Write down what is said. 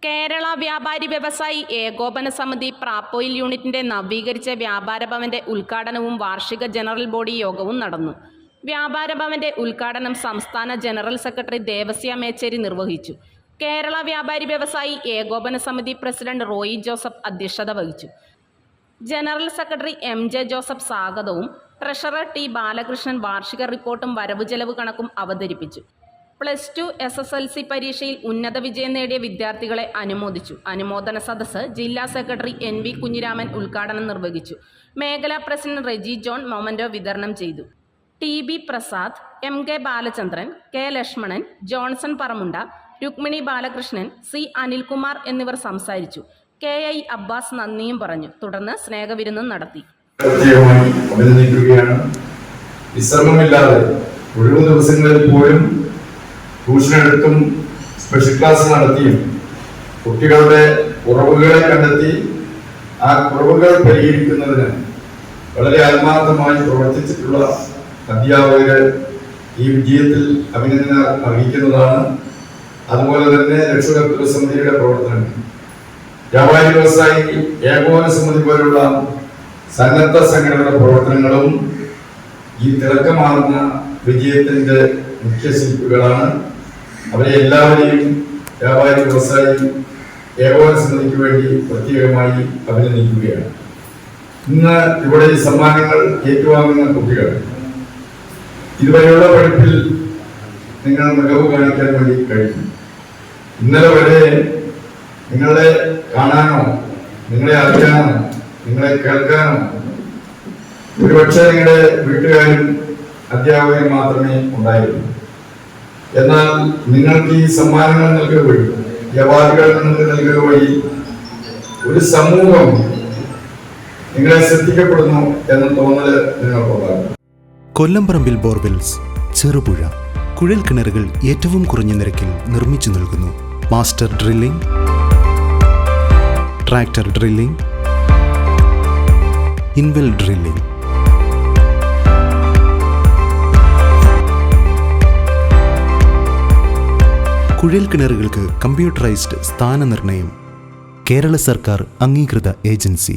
കേരള വ്യാപാരി വ്യവസായി ഏകോപന സമിതി പ്രാപ്പോയിൽ യൂണിറ്റിന്റെ നവീകരിച്ച വ്യാപാര ഭവന്റെ ഉദ്ഘാടനവും വാർഷിക ജനറൽ ബോഡി യോഗവും നടന്നു. വ്യാപാര ഭവന്റെ ഉദ്ഘാടനം സംസ്ഥാന ജനറൽ സെക്രട്ടറി ദേവസ്യ മേച്ചേരി നിർവഹിച്ചു. കേരള വ്യാപാരി വ്യവസായി ഏകോപന സമിതി പ്രസിഡന്റ് റോയി ജോസഫ് അധ്യക്ഷത വഹിച്ചു. General secretary M J. ജോസഫ് സ്വാഗതവും ട്രഷറർ ടി. ബാലകൃഷ്ണൻ വാർഷിക റിപ്പോർട്ടും വരവ് ചെലവ് കണക്കും അവതരിപ്പിച്ചു. +2 SSLC പരീക്ഷയിൽ ഉന്നത വിജയം നേടിയ വിദ്യാർത്ഥികളെ അനുമോദിച്ചു. അനുമോദന സദസ്സ് ജില്ലാ സെക്രട്ടറി NV കുഞ്ഞിരാമൻ ഉദ്ഘാടനം നിർവഹിച്ചു. മേഖലാ പ്രസിഡന്റ് റെജി ജോൺ മൊമന്റോ വിതരണം ചെയ്തു. TB Prasad, MK Balachandran, K Lakshmanan, Johnson Paramunda, Rukmini Balakrishnan, C Anilkumar എന്നിവർ സംസാരിച്ചു. KI അബ്ബാസ് നന്ദിയും പറഞ്ഞു. തുടർന്ന് സ്നേഹവിരുന്നും നടത്തി. വിശ്രമമില്ലാതെ ഒഴിവു ദിവസങ്ങളിൽ പോലും ട്യൂഷനെടുത്തും സ്പെഷ്യൽ ക്ലാസ് നടത്തിയും കുട്ടികളുടെ കുറവുകളെ കണ്ടെത്തി ആ കുറവുകൾ പരിഹരിക്കുന്നതിന് വളരെ ആത്മാർത്ഥമായി പ്രവർത്തിച്ചിട്ടുള്ള അധ്യാപകർ ഈ വിജയത്തിൽ അഭിനന്ദനം അറിയിക്കുന്നതാണ്. അതുപോലെ തന്നെ രക്ഷകർതൃ സമിതിയുടെ പ്രവർത്തനങ്ങൾ, വ്യാപാരി വ്യവസായി ഏകോപന സമിതി പോലുള്ള സന്നദ്ധ സംഘടനയുടെ പ്രവർത്തനങ്ങളും ഈ തിളക്കമാർന്ന വിജയത്തിന്റെ മുഖ്യ ശില്പികളാണ്. അവരെ എല്ലാവരെയും വ്യാപാരി വ്യവസായി ഏകോപന സമിതിക്ക് വേണ്ടി പ്രത്യേകമായി അഭിനന്ദിക്കുകയാണ്. ഇന്ന് ഇവിടെ ഈ സമ്മാനങ്ങൾ ഏറ്റുവാങ്ങുന്ന കുട്ടികൾ ഇതുവരെയുള്ള പഠിപ്പിൽ നിങ്ങൾ മികവ് കാണിക്കാൻ വേണ്ടി കഴിഞ്ഞു. ഇന്നലെ വരെ നിങ്ങളെ കാണാനോ നിങ്ങളെ അറിയാനോ നിങ്ങളെ കേൾക്കാനോ ഒരുപക്ഷെ നിങ്ങളുടെ വീട്ടുകാരും അധ്യാപകരും മാത്രമേ ഉണ്ടായിരുന്നു. എന്നാൽ നിങ്ങൾക്ക് ഈ സമ്മാനങ്ങൾ നൽകുക വഴി, ഈ അവാർഡുകൾ നിങ്ങൾക്ക് നൽകുക വഴി ഒരു സമൂഹം നിങ്ങളെ ശ്രദ്ധിക്കപ്പെടുന്നു എന്ന തോന്നൽ നിങ്ങൾക്കുണ്ടാകും. കൊല്ലംപറമ്പിൽ ബോർവെൽസ്, ചെറുപുഴ കുഴൽ കിണറുകൾ ഏറ്റവും കുറഞ്ഞ നിരക്കിൽ നിർമ്മിച്ചു നൽകുന്നു. Master drilling, tractor drilling, ഇൻവെൽ drilling, കുഴൽ കിണറുകൾക്ക് കമ്പ്യൂട്ടറൈസ്ഡ് സ്ഥാനനിർണയം. കേരള സർക്കാർ അംഗീകൃത ഏജൻസി.